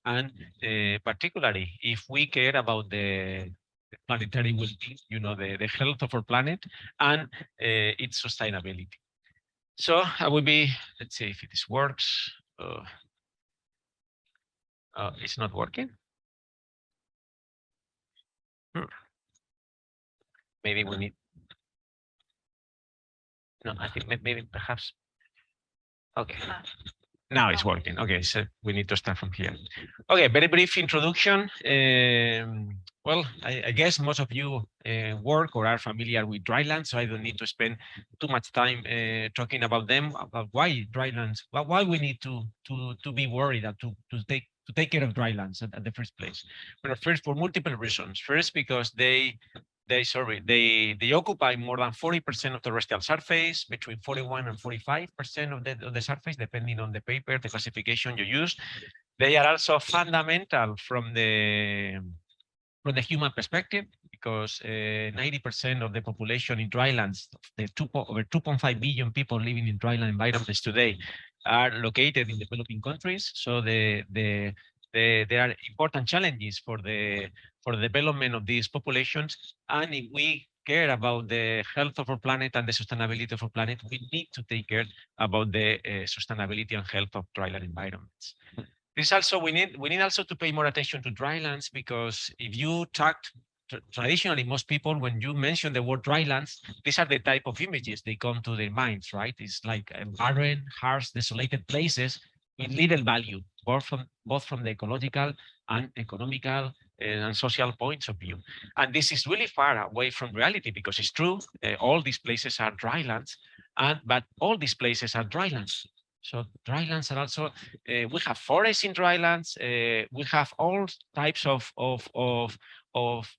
And particularly if we care about the planetary well-being, the health of our planet and its sustainability. So I will be, let's see if this works. It's not working. Maybe we need, no, I think maybe perhaps, okay. Now it's working. Okay, so we need to start from here. Okay, very brief introduction. Well, I guess most of you work or are familiar with drylands, so I don't need to spend too much time talking about them, about why drylands, why we need to be worried and to take care of drylands at the first place. Well, first, for multiple reasons. First, because they occupy more than 40% of the terrestrial surface, between 41 and 45% of the surface, depending on the paper, the classification you use. They are also fundamental from the human perspective, because 90% of the population in drylands, over 2.5 billion people living in dryland environments today, are located in developing countries. So there are important challenges for the development of these populations. And if we care about the health of our planet and the sustainability of our planet, we need to take care about the sustainability and health of dryland environments. This also, we need also to pay more attention to drylands, because if you talk traditionally, most people, when you mention the word drylands, these are the type of images they come to their minds, right? It's like barren, harsh, desolated places with little value, both from the ecological and economical and social points of view. And this is really far away from reality, because it's true, all these places are drylands, but all these places are drylands. So drylands are also, we have forests in drylands. We have all types of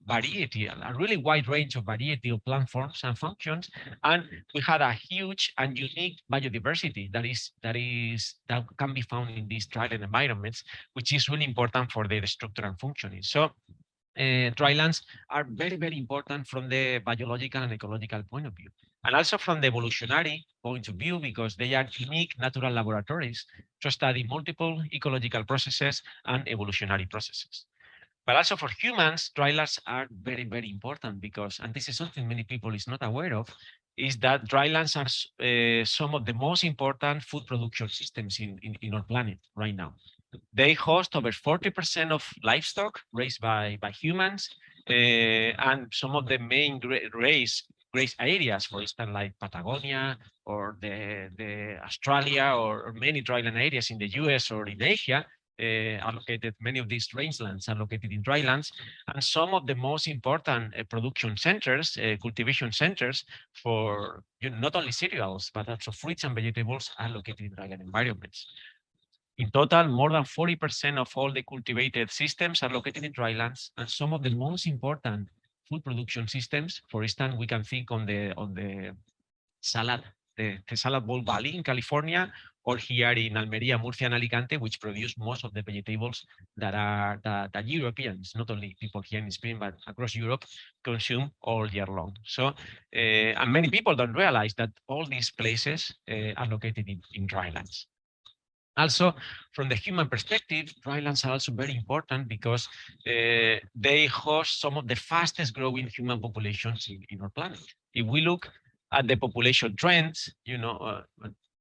variety, a really wide range of variety of plant forms and functions. And we had a huge and unique biodiversity that can be found in these dryland environments, which is really important for their structure and functioning. So drylands are very, very important from the biological and ecological point of view, and also from the evolutionary point of view, because they are unique natural laboratories to study multiple ecological processes and evolutionary processes. But also for humans, drylands are very, very important, because, and this is something many people is not aware of, is that drylands are some of the most important food production systems in our planet right now. They host over 40% of livestock raised by humans, and some of the main graze areas, for instance, like Patagonia or the Australia, or many dryland areas in the US or in Asia, are located, many of these rangelands are located in drylands, and some of the most important production centers, cultivation centers for not only cereals, but also fruits and vegetables are located in dryland environments. In total, more than 40% of all the cultivated systems are located in drylands, and some of the most important food production systems, for instance, we can think on the salad, the Salad Bowl Valley in California, or here in Almeria, Murcia, and Alicante, which produce most of the vegetables that Europeans, not only people here in Spain, but across Europe, consume all year long. So, and many people don't realize that all these places are located in drylands. Also, from the human perspective, drylands are also very important, because they host some of the fastest growing human populations in our planet. If we look at the population trends,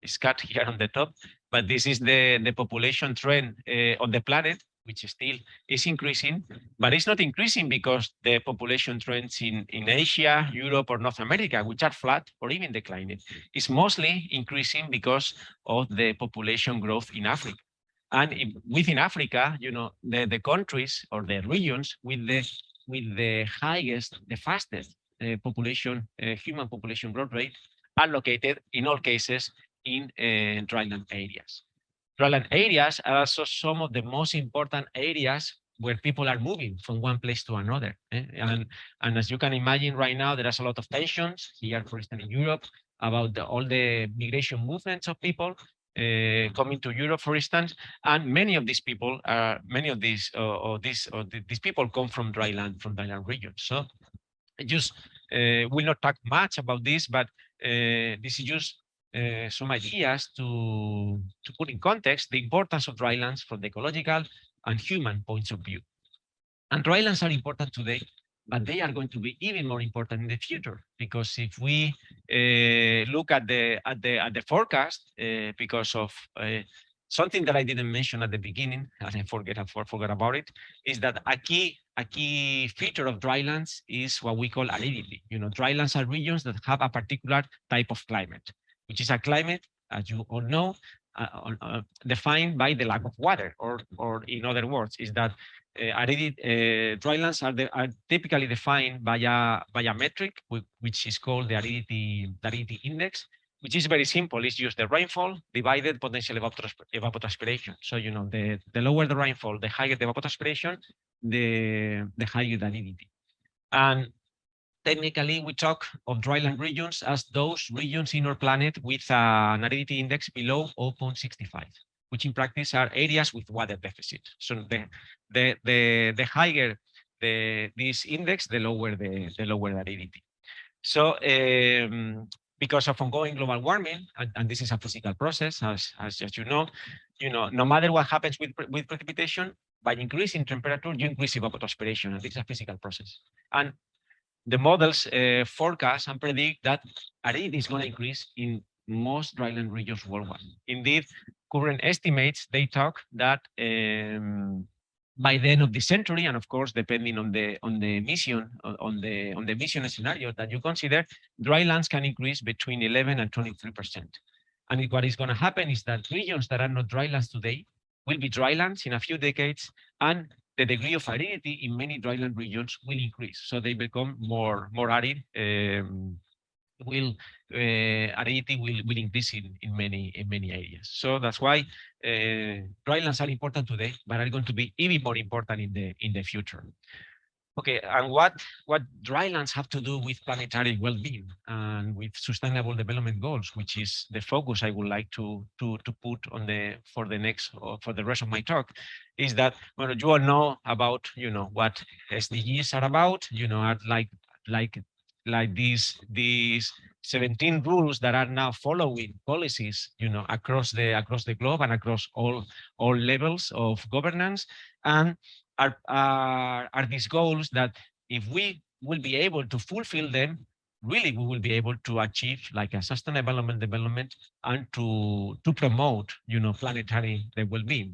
it's cut here on the top, but this is the population trend on the planet, which still is increasing, but it's not increasing because the population trends in Asia, Europe, or North America, which are flat or even declining. It's mostly increasing because of the population growth in Africa. And within Africa, the countries or the regions with the highest, the fastest human population growth rate are located, in all cases, in dryland areas. Dryland areas are also some of the most important areas where people are moving from one place to another. And as you can imagine, right now, there is a lot of tensions here, for instance, in Europe, about all the migration movements of people coming to Europe, for instance. And many of these people these people come from dryland regions. So I just will not talk much about this, but this is just some ideas to put in context the importance of drylands from the ecological and human points of view. And drylands are important today, but they are going to be even more important in the future, because if we look at the forecast, because of something that I didn't mention at the beginning, and I forgot about it, is that a key feature of drylands is what we call aridity. Drylands are regions that have a particular type of climate, which is a climate, as you all know, defined by the lack of water, or in other words, is that drylands are typically defined by a metric, which is called the aridity index, which is very simple. It's just the rainfall divided potential evapotranspiration. So, the lower the rainfall, the higher the evapotranspiration, the higher the aridity. And technically, we talk of dryland regions as those regions in our planet with an aridity index below 0.65, which in practice are areas with water deficit. So the higher this index, the lower the aridity. So because of ongoing global warming, and this is a physical process, as you know, no matter what happens with precipitation, by increasing temperature, you increase evapotranspiration, and this is a physical process. And the models forecast and predict that aridity is going to increase in most dryland regions worldwide. Indeed, current estimates, they talk that by the end of the century, and of course, depending on the mission, on the mission scenario that you consider, drylands can increase between 11 and 23%. And what is going to happen is that regions that are not drylands today will be drylands in a few decades, and the degree of aridity in many dryland regions will increase. So they become more arid. Aridity will increase in many areas. So that's why drylands are important today, but are going to be even more important in the future. Okay, and what drylands have to do with planetary well-being and with sustainable development goals, which is the focus I would like to put on for the rest of my talk, is that, well, you all know about what SDGs are about. Are like these 17 rules that are now following policies across the globe and across all levels of governance, and are these goals that, if we will be able to fulfill them, really we will be able to achieve like a sustainable development, and to promote planetary well-being,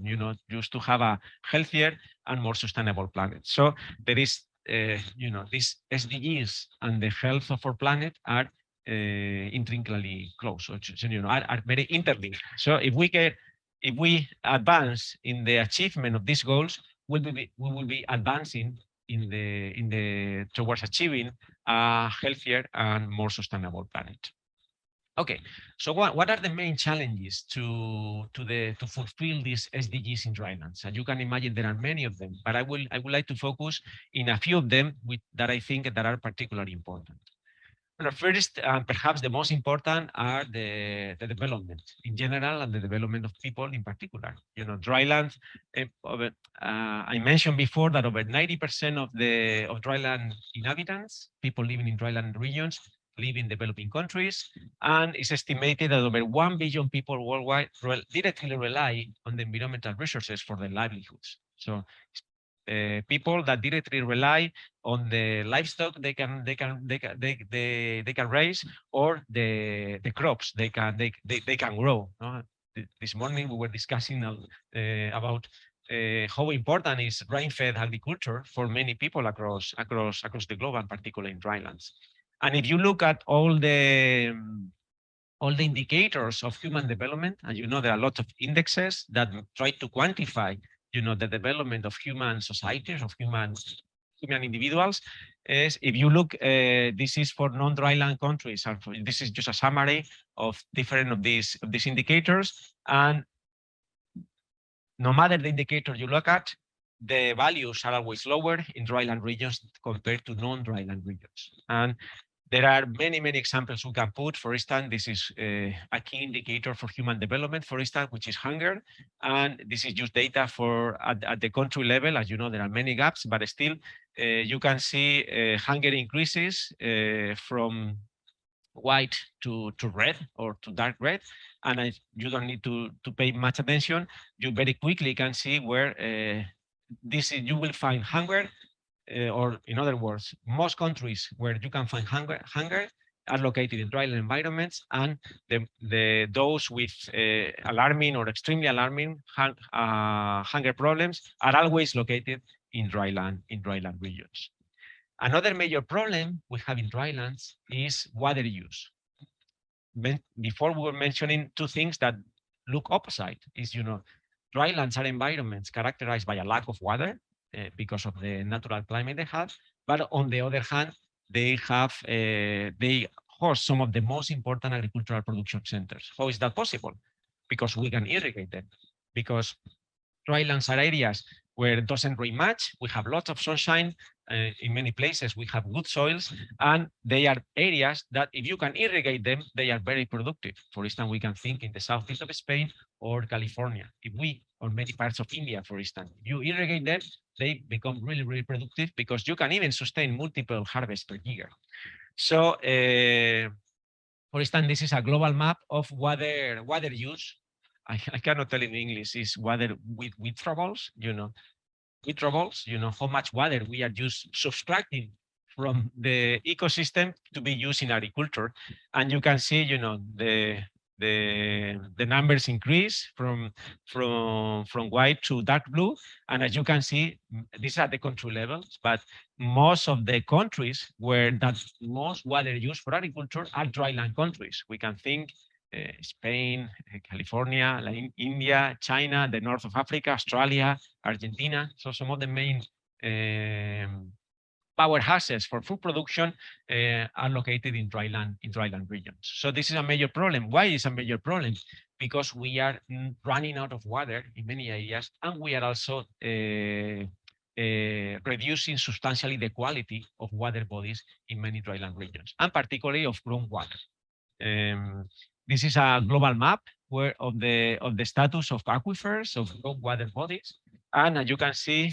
just to have a healthier and more sustainable planet. So there is these SDGs and the health of our planet are intrinsically close, so, are very interlinked. So if we advance in the achievement of these goals, we will be advancing towards achieving a healthier and more sustainable planet. Okay, so what are the main challenges to fulfill these SDGs in drylands? And you can imagine there are many of them, but I would like to focus in a few of them that I think that are particularly important. First, and perhaps the most important, are the development in general and the development of people in particular. Dryland. I mentioned before that over 90% of dryland inhabitants, people living in dryland regions, live in developing countries, and it's estimated that over 1 billion people worldwide directly rely on the environmental resources for their livelihoods. So people that directly rely on the livestock they can raise, or the crops they can grow. This morning we were discussing about how important is rain-fed agriculture for many people across the globe, and particularly in drylands. And if you look at all the indicators of human development, and there are a lot of indexes that try to quantify the development of human societies, of human individuals. If you look, this is for non-dryland countries, and this is just a summary of different of these indicators. And no matter the indicator you look at, the values are always lower in dryland regions compared to non-dryland regions. And there are many examples we can put. For instance, this is a key indicator for human development, for instance, which is hunger. And this is just data for at the country level. As you know, there are many gaps, but still you can see hunger increases from white to red, or to dark red. And you don't need to pay much attention. You very quickly can see where you will find hunger, or in other words, most countries where you can find hunger are located in dryland environments, and those with alarming or extremely alarming hunger problems are always located in dryland regions. Another major problem we have in drylands is water use. Before we were mentioning two things that look opposite is, drylands are environments characterized by a lack of water because of the natural climate they have. But on the other hand, they host some of the most important agricultural production centers. How is that possible? Because we can irrigate them. Because drylands are areas where it doesn't rain much. We have lots of sunshine. In many places, we have good soils, and they are areas that if you can irrigate them, they are very productive. For instance, we can think in the southeast of Spain or California. Or many parts of India, for instance, if you irrigate them, they become really, really productive because you can even sustain multiple harvests per year. So, for instance, this is a global map of water use. I cannot tell in English. Is water with withdrawals, withdrawals, how much water we are just subtracting from the ecosystem to be used in agriculture. And you can see, the numbers increase from white to dark blue. And as you can see, these are the country levels, but most of the countries where that most water used for agriculture are dryland countries. We can think Spain, California, like India, China, the north of Africa, Australia, Argentina. So some of the main powerhouses for food production are located in dryland regions. So this is a major problem. Why is a major problem? Because we are running out of water in many areas, and we are also reducing substantially the quality of water bodies in many dryland regions, and particularly of groundwater. This is a global map of the status of aquifers, of groundwater bodies, and as you can see,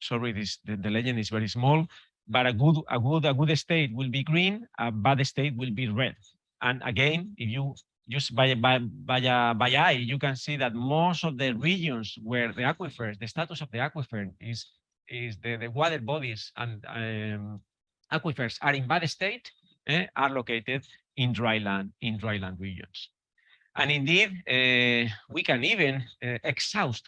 sorry, the legend is very small, but a good state will be green, a bad state will be red. And again, if you just by eye, you can see that most of the regions where the aquifers, the status of the aquifer is the water bodies and aquifers are in bad state, are located in dryland regions. And indeed, we can even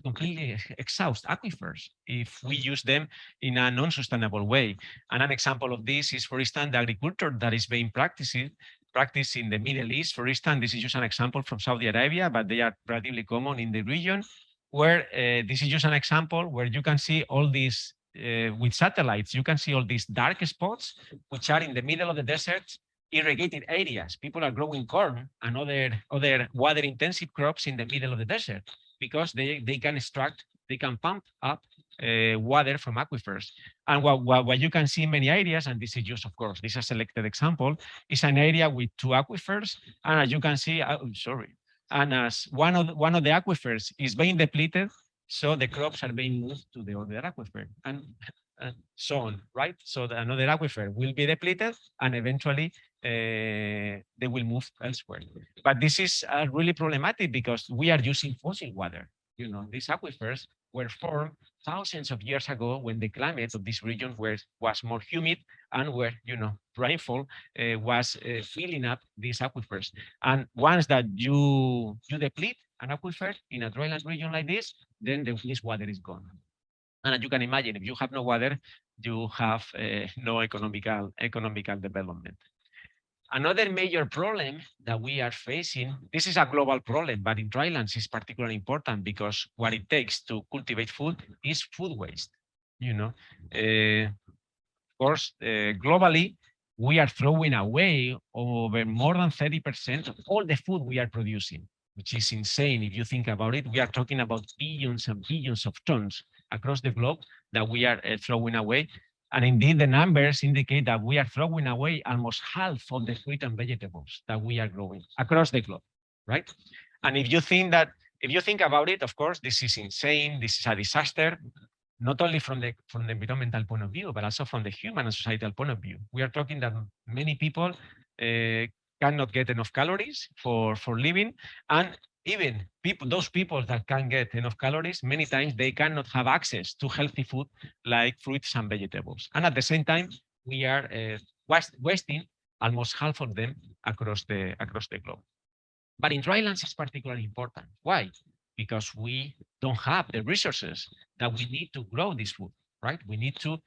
completely exhaust aquifers if we use them in a non-sustainable way. And an example of this is, for instance, the agriculture that is being practiced in the Middle East. For instance, this is just an example from Saudi Arabia, but they are relatively common in the region, where this is just an example where you can see all these, with satellites, you can see all these dark spots, which are in the middle of the desert, irrigated areas. People are growing corn and other water intensive crops in the middle of the desert because they can pump up water from aquifers. And what you can see in many areas, and this is just, of course, this is a selected example, is an area with two aquifers. And as you can see, and as one of the aquifers is being depleted, so the crops are being moved to the other aquifer. And so on, right? So another aquifer will be depleted, and eventually they will move elsewhere. But this is really problematic because we are using fossil water. These aquifers were formed thousands of years ago when the climate of this region was more humid and where, rainfall was filling up these aquifers. And once that you deplete an aquifer in a dryland region like this, then this water is gone. And as you can imagine, if you have no water, you have no economical development. Another major problem that we are facing, this is a global problem, but in drylands is particularly important because what it takes to cultivate food is food waste. Of course, globally, we are throwing away over more than 30% of all the food we are producing, which is insane. If you think about it, we are talking about billions and billions of tons across the globe that we are throwing away. And indeed, the numbers indicate that we are throwing away almost half of the fruit and vegetables that we are growing across the globe, right? And if you think about it, of course, this is insane. This is a disaster, not only from the environmental point of view, but also from the human and societal point of view. We are talking that many people cannot get enough calories for living, and even those people that can get enough calories, many times they cannot have access to healthy food like fruits and vegetables. And at the same time, we are wasting almost half of them across the globe. But in drylands, it's particularly important. Why? Because we don't have the resources that we need to grow this food, right? We need to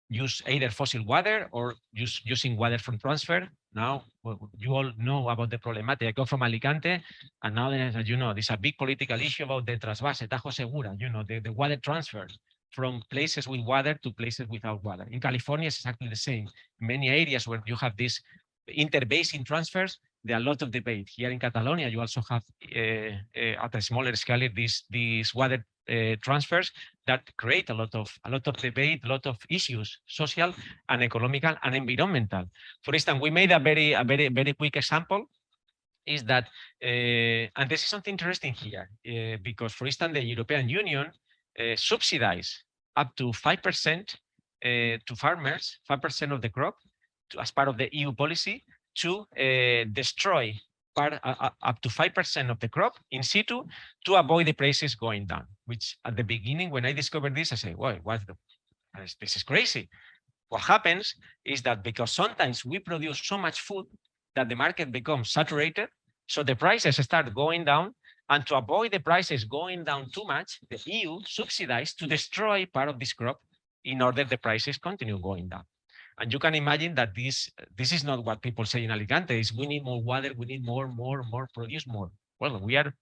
use either fossil water or using water from transfer. Now, well, you all know about the problematic. I come from Alicante, and now, as you know, there's a big political issue about the trasvase, Tajo Segura, you know, the water transfer from places with water to places without water. In California, it's exactly the same. Many areas where you have these interbasin transfers, there are a lot of debate. Here in Catalonia, you also have at a smaller scale these water transfers that create a lot of debate, a lot of issues, social and economical and environmental. For instance, we made a very quick example. Is that and this is something interesting here because, for instance, the European Union subsidize up to 5% to farmers, 5% of the crop, as part of the EU policy, to destroy up to 5% of the crop in situ to avoid the prices going down. Which at the beginning, when I discovered this, I said, "Why? This is crazy." What happens is that because sometimes we produce so much food that the market becomes saturated, so the prices start going down. And to avoid the prices going down too much, the EU subsidized to destroy part of this crop in order the prices continue going down. And you can imagine that this is not what people say in Alicante. Is we need more water, we need more, produce more. Well, we are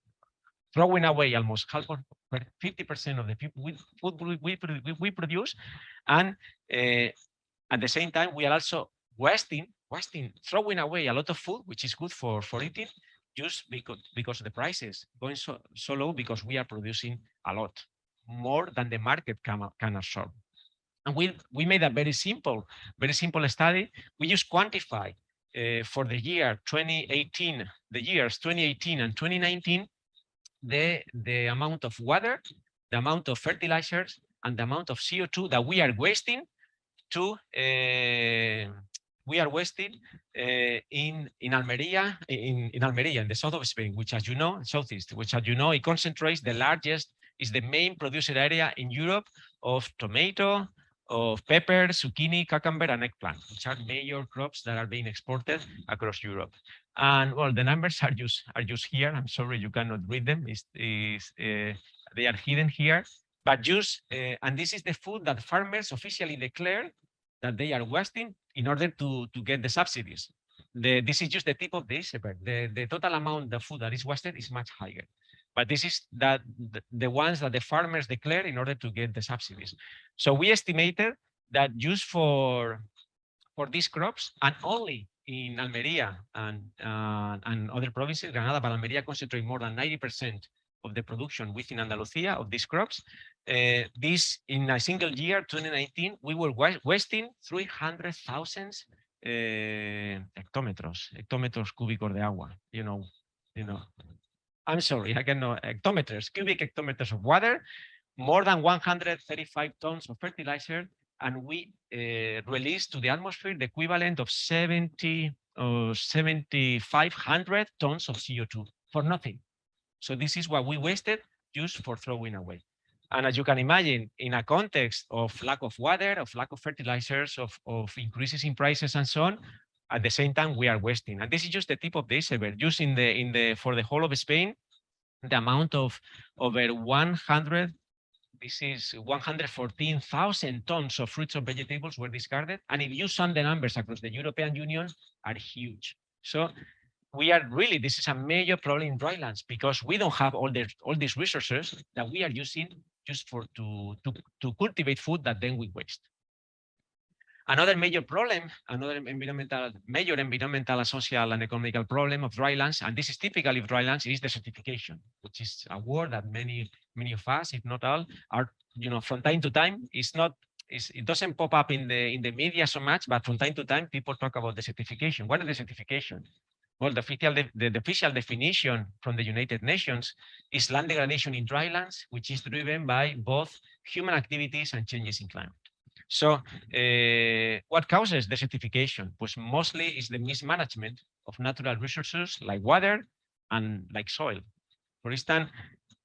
throwing away almost 50% of the food we produce, and at the same time we are also throwing away a lot of food, which is good for eating, just because the prices going so low, because we are producing a lot more than the market can absorb. And we made a very simple study. We just quantify for the year 2018, the years 2018 and 2019, the amount of water, the amount of fertilizers, and the amount of CO2 that we are wasting in Almeria, in Almeria, in the south of Spain, which, as you know, southeast, which, as you know, it concentrates the largest, is the main producer area in Europe of tomato, of pepper, zucchini, cucumber, and eggplant, which are major crops that are being exported across Europe. And well, the numbers are just here. I'm sorry you cannot read them. They are hidden here. But and this is the food that farmers officially declare that they are wasting in order to get the subsidies. This is just the tip of the iceberg. The total amount of food that is wasted is much higher. But this is the ones that the farmers declare in order to get the subsidies. So we estimated that just for these crops, and only in Almeria and other provinces, Granada, but Almeria concentrate more than 90% of the production within Andalusia of these crops. This, in a single year, 2019, we were wasting 300,000 hectómetros cúbicos de agua. You know. I'm sorry, I cannot. Cubic hectometers of water, more than 135 tons of fertilizer, and we released to the atmosphere the equivalent of 7,500 tons of CO2 for nothing. So this is what we wasted just for throwing away. And as you can imagine, in a context of lack of water, of lack of fertilizers, of increases in prices and so on, at the same time we are wasting. And this is just the tip of the iceberg. Just for the whole of Spain, the amount of over 114,000 tons of fruits and vegetables were discarded. And if you sum the numbers across the European Union, are huge. So this is a major problem in drylands, because we don't have all these resources that we are using just to cultivate food that then we waste. Another major problem, major environmental, social, and economical problem of drylands, and this is typically of drylands, is desertification, which is a word that many of us, if not all, are, from time to time. It doesn't pop up in the media so much, but from time to time people talk about desertification. What is desertification? Well, the official definition from the United Nations is land degradation in drylands, which is driven by both human activities and changes in climate. So what causes desertification? Pues mostly is the mismanagement of natural resources like water and like soil. For instance,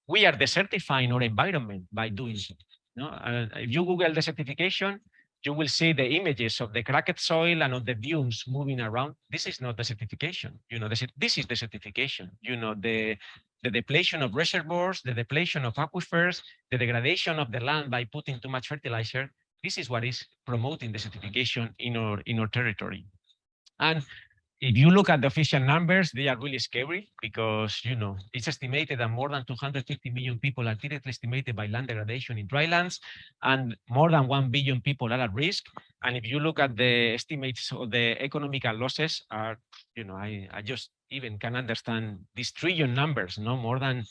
we are desertifying our environment by doing so. No? If you Google desertification, you will see the images of the cracked soil and of the dunes moving around. This is not desertification. This is desertification. The depletion of reservoirs, the depletion of aquifers, the degradation of the land by putting too much fertilizer. This is what is promoting desertification in our territory. And if you look at the official numbers, they are really scary because, it's estimated that more than 250 million people are directly estimated by land degradation in drylands, and more than 1 billion people are at risk. And if you look at the estimates of the economical losses are, I just even can understand these trillion numbers, more than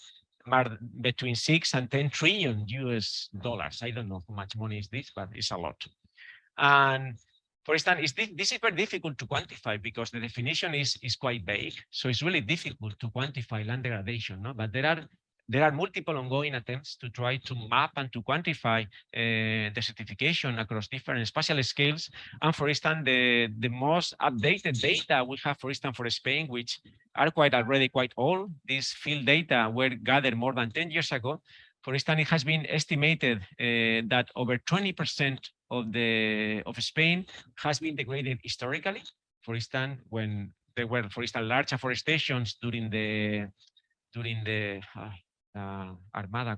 between 6 and 10 trillion US dollars. I don't know how much money is this, but it's a lot. And for instance, this is very difficult to quantify because the definition is quite vague. So it's really difficult to quantify land degradation. But there are multiple ongoing attempts to try to map and to quantify desertification across different spatial scales. And for instance, the most updated data we have, for instance, for Spain, which are already quite old. These field data were gathered more than 10 years ago. For instance, it has been estimated that over 20% of Spain has been degraded historically. For instance, when there were, for instance, large afforestations during the Armada,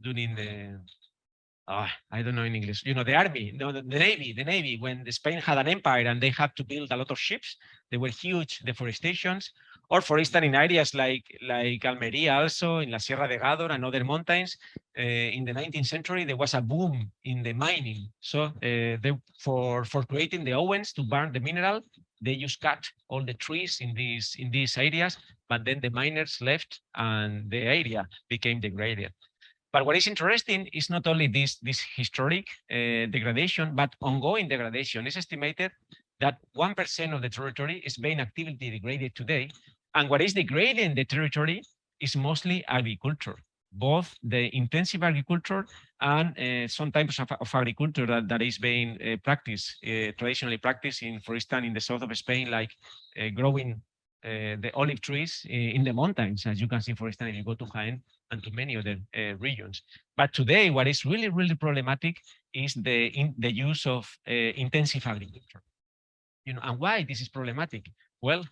during the I don't know in English. The army, the Navy. When Spain had an empire and they had to build a lot of ships, there were huge deforestations. Or, for instance, in areas like Almería, also in La Sierra de Gádor and other mountains, in the 19th century there was a boom in the mining. So, for creating the ovens to burn the mineral, they just cut all the trees in these areas, but then the miners left and the area became degraded. But what is interesting is not only this historic degradation, but ongoing degradation. It's estimated that 1% of the territory is being actively degraded today. And what is degrading the territory is mostly agriculture, both the intensive agriculture and some types of agriculture that is being traditionally practiced for instance, in the south of Spain, like growing the olive trees in the mountains, as you can see, for instance, if you go to Jaén and to many other regions. But today, what is really, really problematic is the use of intensive agriculture. And why this is problematic? Well,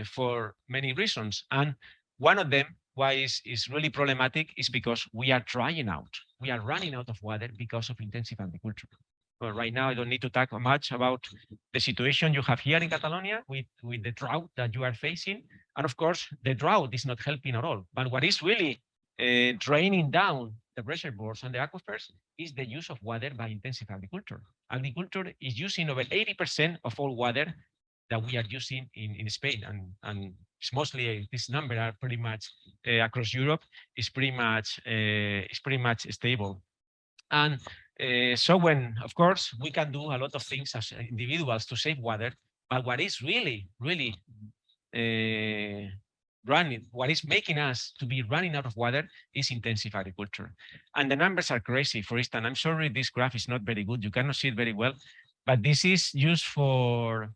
for many reasons. And one of them, why is really problematic, is because we are drying out. We are running out of water because of intensive agriculture. Well, right now, I don't need to talk much about the situation you have here in Catalonia with the drought that you are facing. And of course, the drought is not helping at all. But what is really draining down the reservoirs and the aquifers is the use of water by intensive agriculture. Agriculture is using over 80% of all water that we are using in Spain, and it's mostly this number are pretty much across Europe is pretty much stable. And so when, of course, we can do a lot of things as individuals to save water, but what is really, really what is making us to be running out of water is intensive agriculture. And the numbers are crazy. For instance, I'm sorry, this graph is not very good. You cannot see it very well, but this is used for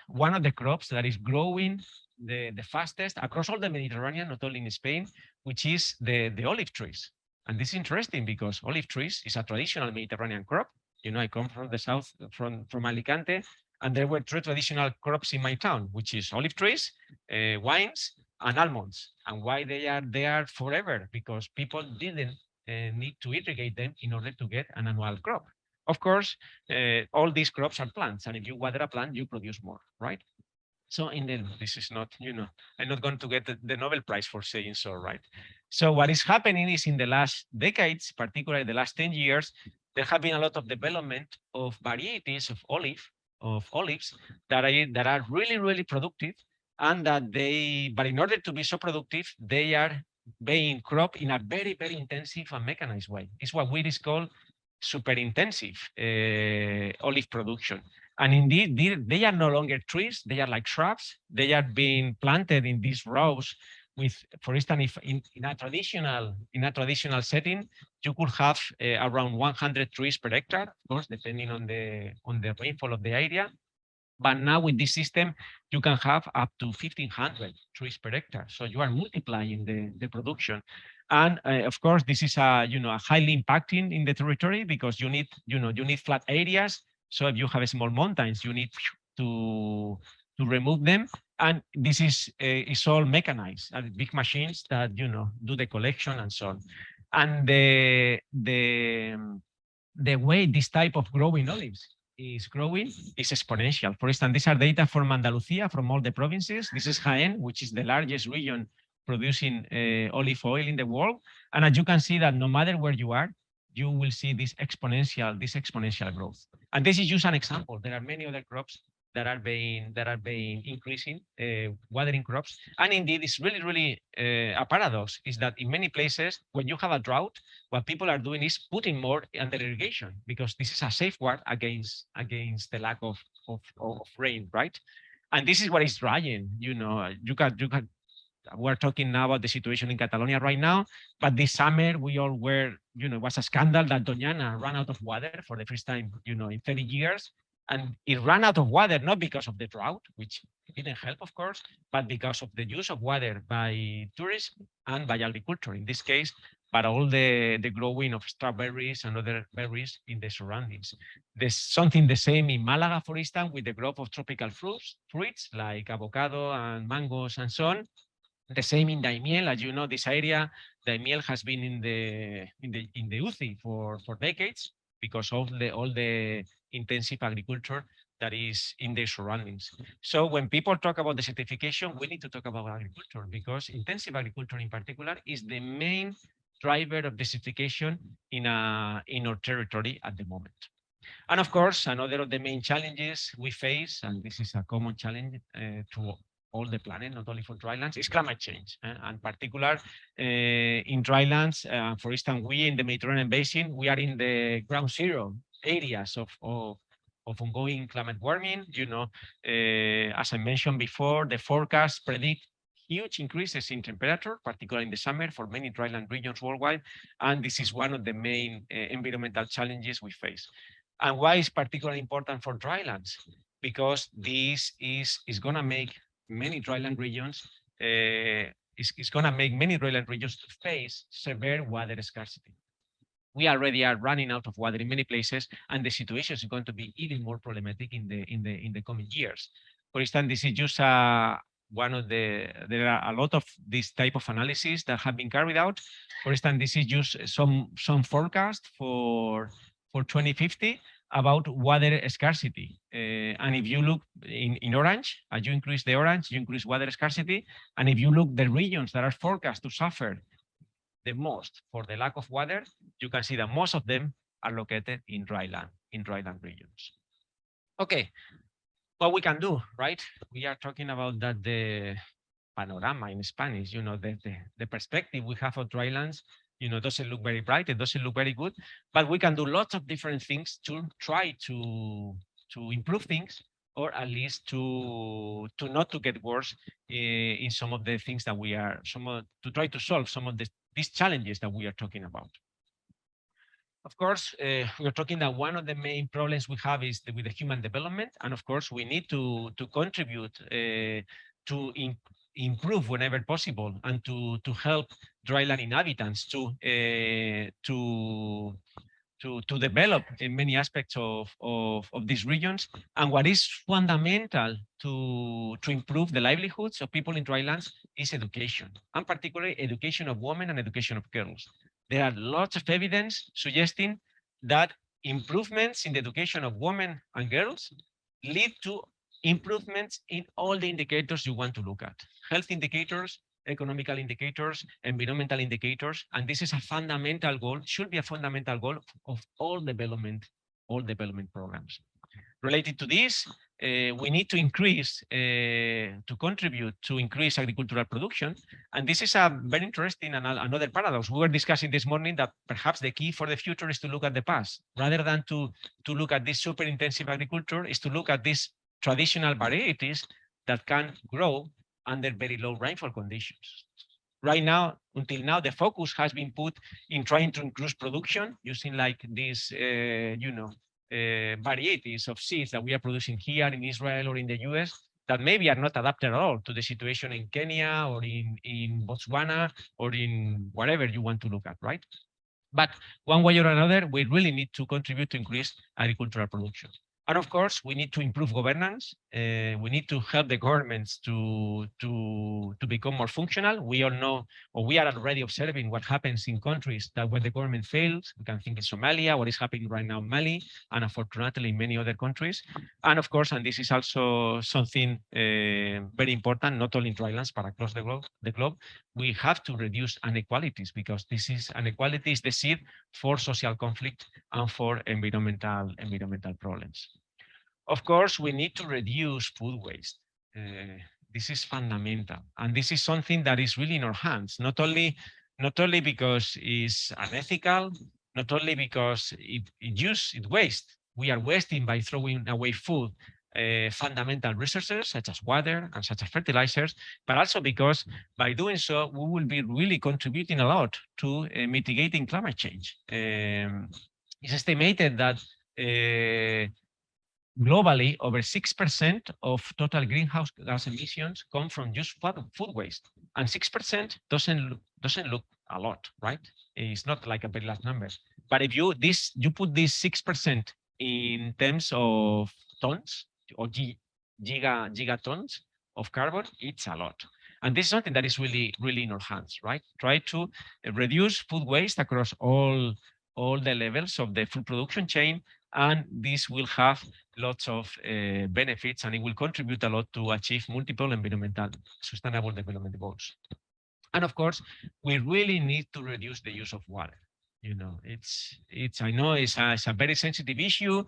one of the crops that is growing the fastest across all the Mediterranean, not only in Spain, which is the olive trees. And this is interesting because olive trees is a traditional Mediterranean crop. I come from the south, from Alicante, and there were three traditional crops in my town, which is olive trees, wines, and almonds. And why they are there forever? Because people didn't need to irrigate them in order to get an annual crop. Of course, all these crops are plants, and if you water a plant, you produce more, right? So this is not, I'm not going to get the Nobel Prize for saying so, right? So what is happening is in the last decades, particularly the last 10 years, there have been a lot of development of varieties of olives that are really, really productive, and but in order to be so productive, they are being cropped in a very, very intensive and mechanized way. It's what we call super intensive olive production. And indeed, they are no longer trees, they are like shrubs. They are being planted in these rows with, for instance, if in a traditional setting, you could have around 100 trees per hectare, of course, depending on the rainfall of the area. But now with this system, you can have up to 1,500 trees per hectare. So you are multiplying the production. And of course, this is a highly impacting in the territory because you need flat areas. So if you have small mountains, you need to remove them. And this is all mechanized, big machines that do the collection and so on. And the way this type of growing olives is growing is exponential. For instance, these are data from Andalusia, from all the provinces. This is Jaén, which is the largest region producing olive oil in the world. And as you can see that no matter where you are, you will see this exponential growth. And this is just an example. There are many other crops that are being increasing, watering crops. And indeed, it's really a paradox is that in many places, when you have a drought, what people are doing is putting more under irrigation because this is a safeguard against the lack of rain, right? And this is what is drying. We're talking now about the situation in Catalonia right now, but this summer we all were, it was a scandal that Doñana ran out of water for the first time, in 30 years. And it ran out of water, not because of the drought, which didn't help, of course, but because of the use of water by tourism and by agriculture, in this case, but all the growing of strawberries and other berries in the surroundings. There's something the same in Malaga, for instance, with the growth of tropical fruits like avocado and mangoes and so on. The same in Daimiel, as you know, this area, Daimiel has been in the UCI for decades because of all the intensive agriculture that is in their surroundings. So when people talk about desertification, we need to talk about agriculture because intensive agriculture in particular is the main driver of desertification in our territory at the moment. And of course, another of the main challenges we face, and this is a common challenge to all the planet, not only for drylands, is climate change. And particular in drylands, for instance, we in the Mediterranean basin, we are in the ground zero areas of ongoing climate warming. As I mentioned before, the forecasts predict huge increases in temperature, particularly in the summer for many dryland regions worldwide. And this is one of the main environmental challenges we face. And why is particularly important for drylands? Because this is going to make many dryland regions is going to make many dryland regions to face severe water scarcity. We already are running out of water in many places, and the situation is going to be even more problematic in the coming years. For instance, this is just one of there are a lot of this type of analysis that have been carried out. For instance, this is just some forecast for 2050 about water scarcity. And if you look in orange, as you increase the orange, you increase water scarcity. And if you look the regions that are forecast to suffer the most for the lack of water, you can see that most of them are located in dryland regions. Okay, what we can do, right? We are talking about that the panorama in Spanish, the perspective we have of drylands, doesn't look very bright, it doesn't look very good, but we can do lots of different things to try to improve things, or at least to not to get worse in some of the things that we are, to try to solve some of these challenges that we are talking about. Of course, we're talking that one of the main problems we have is with the human development. And of course, we need to contribute to improve whenever possible and to help dryland inhabitants to develop in many aspects of these regions. And what is fundamental to improve the livelihoods of people in drylands is education, and particularly education of women and education of girls. There are lots of evidence suggesting that improvements in the education of women and girls lead to improvements in all the indicators you want to look at: health indicators, economical indicators, environmental indicators. And this is a fundamental goal, should be a fundamental goal of all development programs. Related to this, we need to increase, to contribute to increase agricultural production. And this is a very interesting and another paradox. We were discussing this morning that perhaps the key for the future is to look at the past, rather than to look at this super intensive agriculture, is to look at these traditional varieties that can grow under very low rainfall conditions. Right now, until now, the focus has been put in trying to increase production using like this, varieties of seeds that we are producing here in Israel or in the US that maybe are not adapted at all to the situation in Kenya or in Botswana or in whatever you want to look at, right? But one way or another, we really need to contribute to increase agricultural production. And of course, we need to improve governance. We need to help the governments to become more functional. We all know, or we are already observing what happens in countries that when the government fails, we can think in Somalia, what is happening right now in Mali, and unfortunately in many other countries. And of course, and this is also something very important, not only in drylands, but across the globe, we have to reduce inequalities because this is inequality is the seed for social conflict and for environmental problems. Of course, we need to reduce food waste. This is fundamental, and this is something that is really in our hands. Not only because it's unethical, not only because it wastes. We are wasting by throwing away food, fundamental resources such as water and such as fertilizers, but also because by doing so, we will be really contributing a lot to mitigating climate change. It's estimated that globally, over 6% of total greenhouse gas emissions come from just food waste, and 6% doesn't look a lot, right? It's not like a very large number. But if you put this 6% in terms of tons or gigatons of carbon, it's a lot. And this is something that is really in our hands, right? Try to reduce food waste across all the levels of the food production chain, and this will have lots of benefits, and it will contribute a lot to achieve multiple environmental sustainable development goals. And of course, we really need to reduce the use of water. You know, I know it's a very sensitive issue,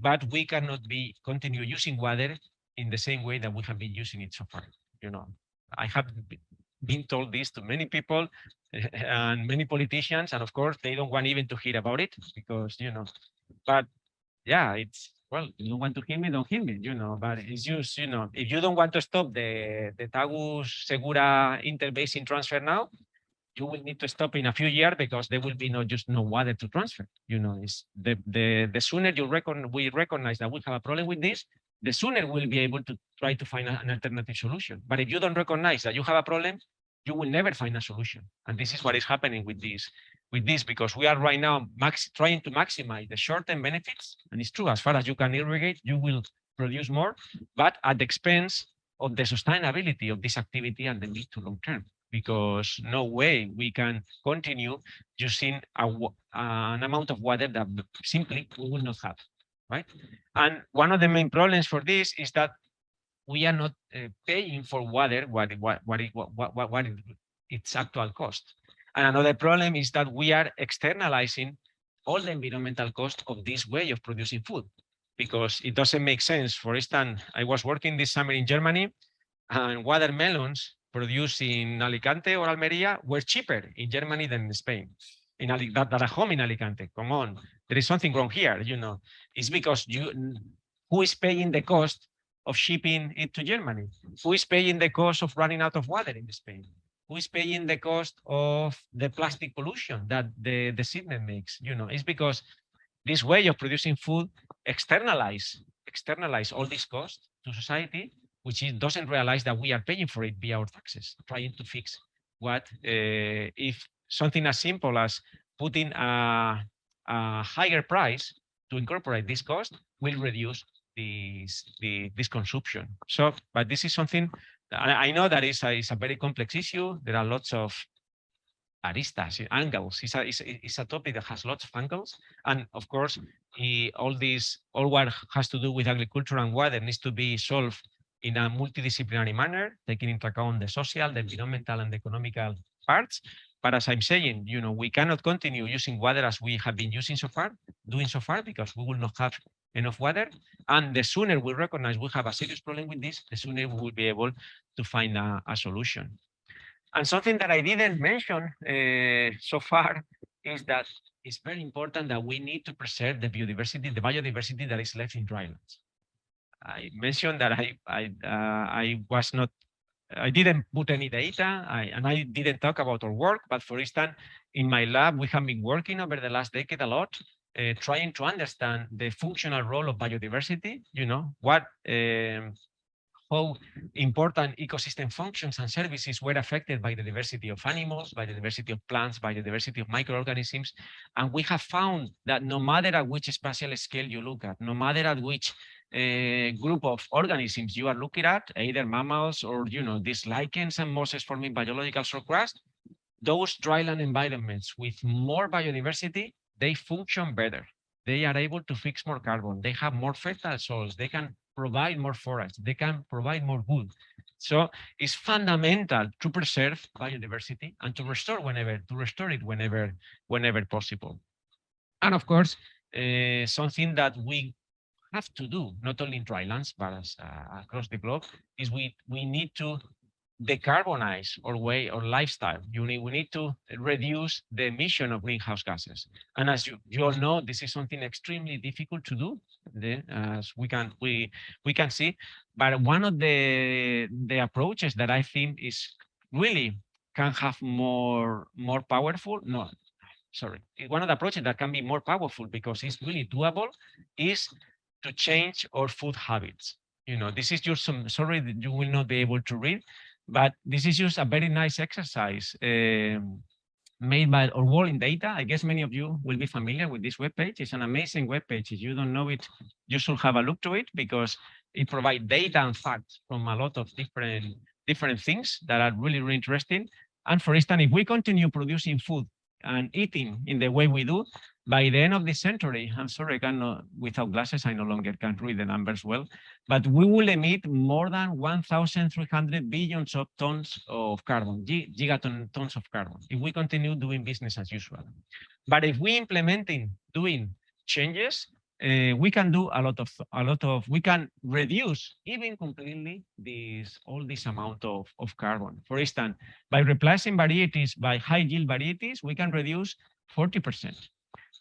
but we cannot continue using water in the same way that we have been using it so far. You know, I have been told this to many people and many politicians, and of course, they don't want even to hear about it because, you know, but yeah, well, you don't want to hear me, don't hear me, you know, but it's just, you know, if you don't want to stop the Tagus Segura interbasin transfer now, you will need to stop in a few years because there will be no water to transfer. You know, it's the sooner we recognize that we have a problem with this, the sooner we'll be able to try to find an alternative solution. But if you don't recognize that you have a problem, you will never find a solution. And this is what is happening with this, because we are right now trying to maximize the short-term benefits. And it's true, as far as you can irrigate, you will produce more, but at the expense of the sustainability of this activity and the mid to long term, because no way we can continue using an amount of water that simply we will not have, right? And one of the main problems for this is that we are not paying for water what its actual cost. And another problem is that we are externalizing all the environmental cost of this way of producing food, because it doesn't make sense. For instance, I was working this summer in Germany, and watermelons produced in Alicante or Almeria were cheaper in Germany than in Spain. That at home in Alicante. Come on, there is something wrong here. You know, it's because who is paying the cost of shipping it to Germany? Who is paying the cost of running out of water in Spain? Who is paying the cost of the plastic pollution that the seedling makes? You know, it's because this way of producing food externalize all these costs to society, which doesn't realize that we are paying for it via our taxes, trying to fix what if something as simple as putting a higher price to incorporate this cost will reduce this consumption. So, but this is something that I know that is a very complex issue. There are lots of aristas, angles. It's a topic that has lots of angles, and of course, all what has to do with agriculture and water needs to be solved in a multidisciplinary manner, taking into account the social, the environmental, and the economical parts. But as I'm saying, you know, we cannot continue using water as we have been doing so far, because we will not have enough water. And the sooner we recognize we have a serious problem with this, the sooner we will be able to find a solution. And something that I didn't mention so far is that it's very important that we need to preserve the biodiversity that is left in drylands. I mentioned that I didn't put any data, and I didn't talk about our work, but for instance, in my lab, we have been working over the last decade a lot trying to understand the functional role of biodiversity, what how important ecosystem functions and services were affected by the diversity of animals, by the diversity of plants, by the diversity of microorganisms. And we have found that no matter at which spatial scale you look at, no matter at which group of organisms you are looking at, either mammals or, these lichens and mosses forming biological crust, those dryland environments with more biodiversity, they function better. They are able to fix more carbon. They have more fertile soils. They can provide more forest. They can provide more wood. So it's fundamental to preserve biodiversity and to restore it whenever possible. And of course, something that we have to do, not only in drylands, but across the globe, is we need to decarbonize our way or lifestyle. We need to reduce the emission of greenhouse gases. And as you all know, this is something extremely difficult to do, as we can see. But one of the approaches that I think is really can have more powerful, no, sorry, one of the approaches that can be more powerful because it's really doable is to change our food habits. This is just sorry that you will not be able to read, but this is just a very nice exercise made by our world in data. I guess many of you will be familiar with this webpage. It's an amazing webpage. If you don't know it, you should have a look to it because it provides data and facts from a lot of different things that are really, really interesting. And for instance, if we continue producing food and eating in the way we do, by the end of this century, I'm sorry, I cannot, without glasses, I no longer can read the numbers well, but we will emit more than 1,300 billions of tons of carbon, gigatons of carbon, if we continue doing business as usual. But if we doing changes, we can do a lot of, we can reduce even completely all this amount of carbon. For instance, by replacing varieties by high yield varieties, we can reduce 40%.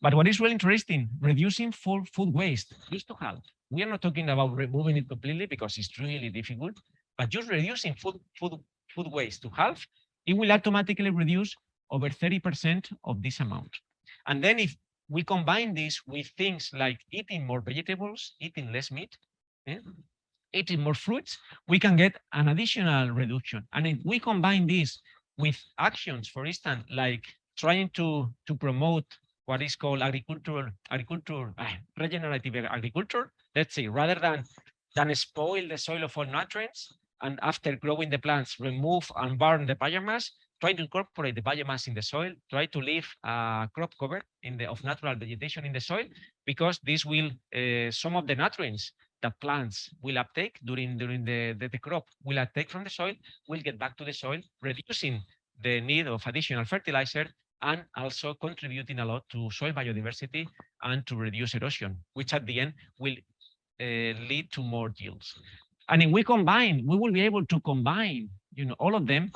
But what is really interesting, reducing food waste, just to half. We are not talking about removing it completely because it's really difficult, but just reducing food waste to half, it will automatically reduce over 30% of this amount. And then if we combine this with things like eating more vegetables, eating less meat, eating more fruits, we can get an additional reduction. And if we combine this with actions, for instance, like trying to promote what is called regenerative agriculture, let's say, rather than spoil the soil of all nutrients, and after growing the plants, remove and burn the biomass, try to incorporate the biomass in the soil, try to leave a crop cover of natural vegetation in the soil, because this will, some of the nutrients that plants will uptake during the crop will uptake from the soil, will get back to the soil, reducing the need of additional fertilizer, and also contributing a lot to soil biodiversity and to reduce erosion, which at the end will lead to more yields. And if we combine, we will be able to combine, all of them.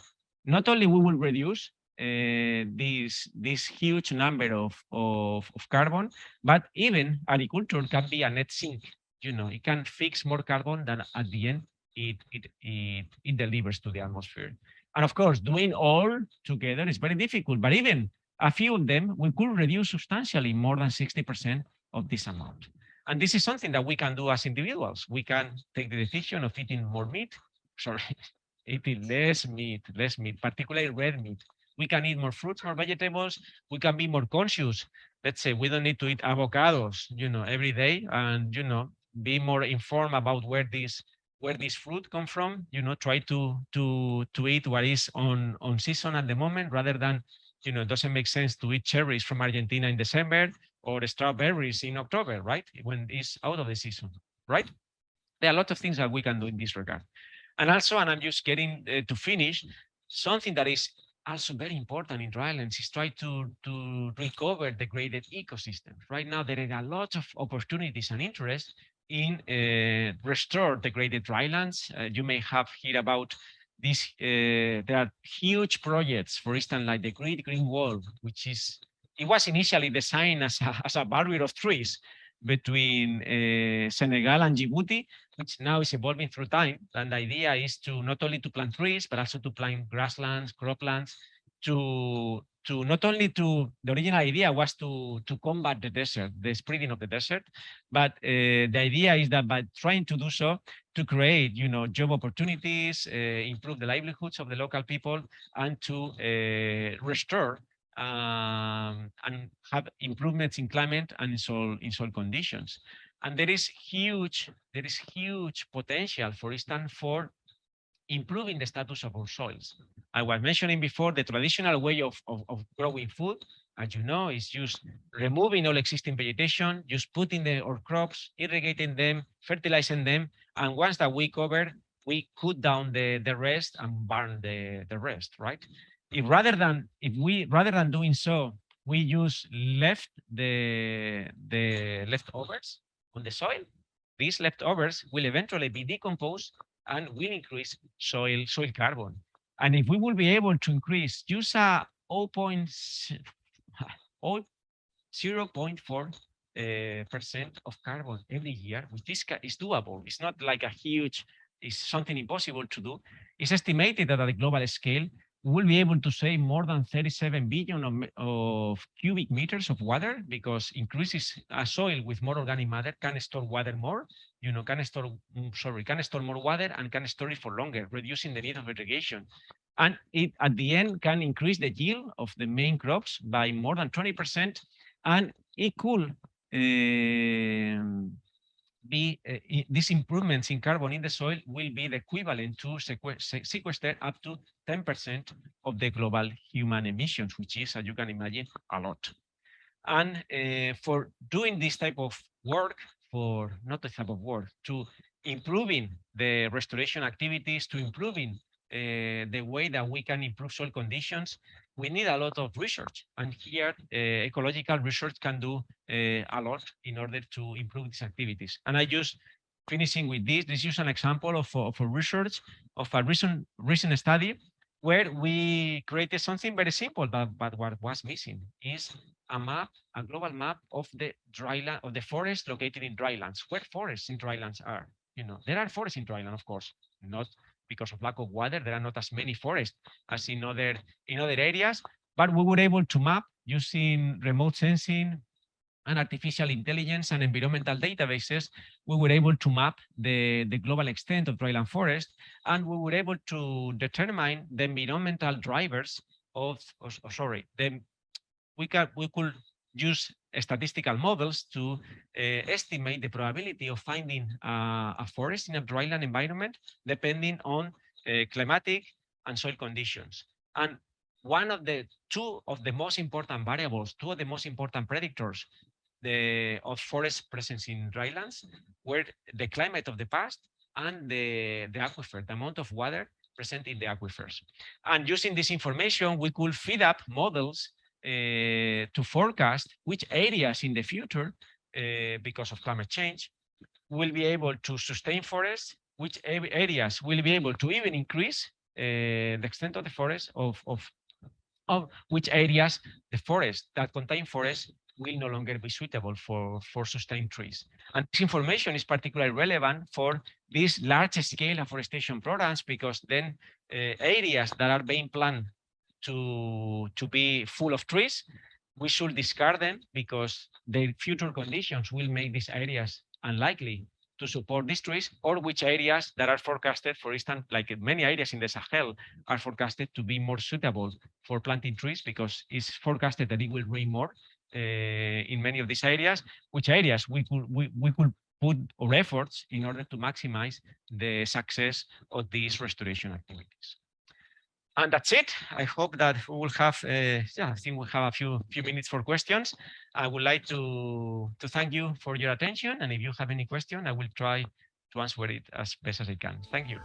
Not only we will reduce this huge number of carbon, but even agriculture can be a net sink. It can fix more carbon than at the end it delivers to the atmosphere. And of course, doing all together is very difficult, but even a few of them, we could reduce substantially more than 60% of this amount. And this is something that we can do as individuals. We can take the decision of eating more meat, eating less meat, particularly red meat. We can eat more fruits, more vegetables. We can be more conscious. Let's say we don't need to eat avocados, every day, and be more informed about where this fruit come from. Try to eat what is on season at the moment, rather than, it doesn't make sense to eat cherries from Argentina in December or strawberries in October, right? When it's out of the season, right? There are a lot of things that we can do in this regard. And also, and I'm just getting to finish, something that is also very important in drylands is try to recover degraded ecosystems. Right now, there are a lot of opportunities and interest in restore degraded drylands. You may have heard about this. There are huge projects, for instance, like the Great Green Wall, which it was initially designed as a barrier of trees between Senegal and Djibouti, which now is evolving through time. And the idea is to not only to plant trees, but also to plant grasslands, croplands, to not only to, the original idea was to combat the desert, the spreading of the desert, but the idea is that by trying to do so, to create, job opportunities, improve the livelihoods of the local people, and to restore and have improvements in climate and in soil conditions. And there is huge potential, for instance, for improving the status of our soils. I was mentioning before the traditional way of growing food, as you know, is just removing all existing vegetation, just putting our crops, irrigating them, fertilizing them, and once that we cover, we cut down the rest and burn the rest, right? Rather than doing so, we use the leftovers on the soil. These leftovers will eventually be decomposed and will increase soil carbon. And if we will be able to increase just a 0.4% of carbon every year, which is doable. It's not like it's something impossible to do. It's estimated that at a global scale, we will be able to save more than 37 billion of cubic meters of water, because increases a soil with more organic matter can store water more, can store more water and can store it for longer, reducing the need of irrigation. And it, at the end, can increase the yield of the main crops by more than 20%. And it could these improvements in carbon in the soil will be the equivalent to sequester up to 10% of the global human emissions, which is, as you can imagine, a lot. And for doing this type of work, to improving the restoration activities, to improving the way that we can improve soil conditions, we need a lot of research. And here, ecological research can do a lot in order to improve these activities. And I just finishing with this. This is an example of a research of a recent study where we created something very simple, but what was missing is a global map of the dryland, of the forest located in drylands. Where forests in drylands are? There are forests in dryland, of course, not because of lack of water. There are not as many forests as in other areas, but we were able to map using remote sensing and artificial intelligence and environmental databases. We were able to map the global extent of dryland forest, and we were able to determine the environmental drivers we could use statistical models to estimate the probability of finding a forest in a dryland environment depending on climatic and soil conditions. And two of the most important variables, two of the most important predictors of forest presence in drylands were the climate of the past and the aquifer, the amount of water present in the aquifers. And using this information, we could feed up models to forecast which areas in the future, because of climate change, will be able to sustain forests, which areas will be able to even increase the extent of the forest, of which areas the forest that contain forests will no longer be suitable for sustained trees. And this information is particularly relevant for these large-scale afforestation programs, because then areas that are being planned to be full of trees, we should discard them because their future conditions will make these areas unlikely to support these trees, or which areas that are forecasted, for instance, like many areas in the Sahel, are forecasted to be more suitable for planting trees because it's forecasted that it will rain more in many of these areas, which areas we could put our efforts in order to maximize the success of these restoration activities. And that's it. I hope that we will have, I think we'll have a few minutes for questions. I would like to thank you for your attention. And if you have any question, I will try to answer it as best as I can. Thank you.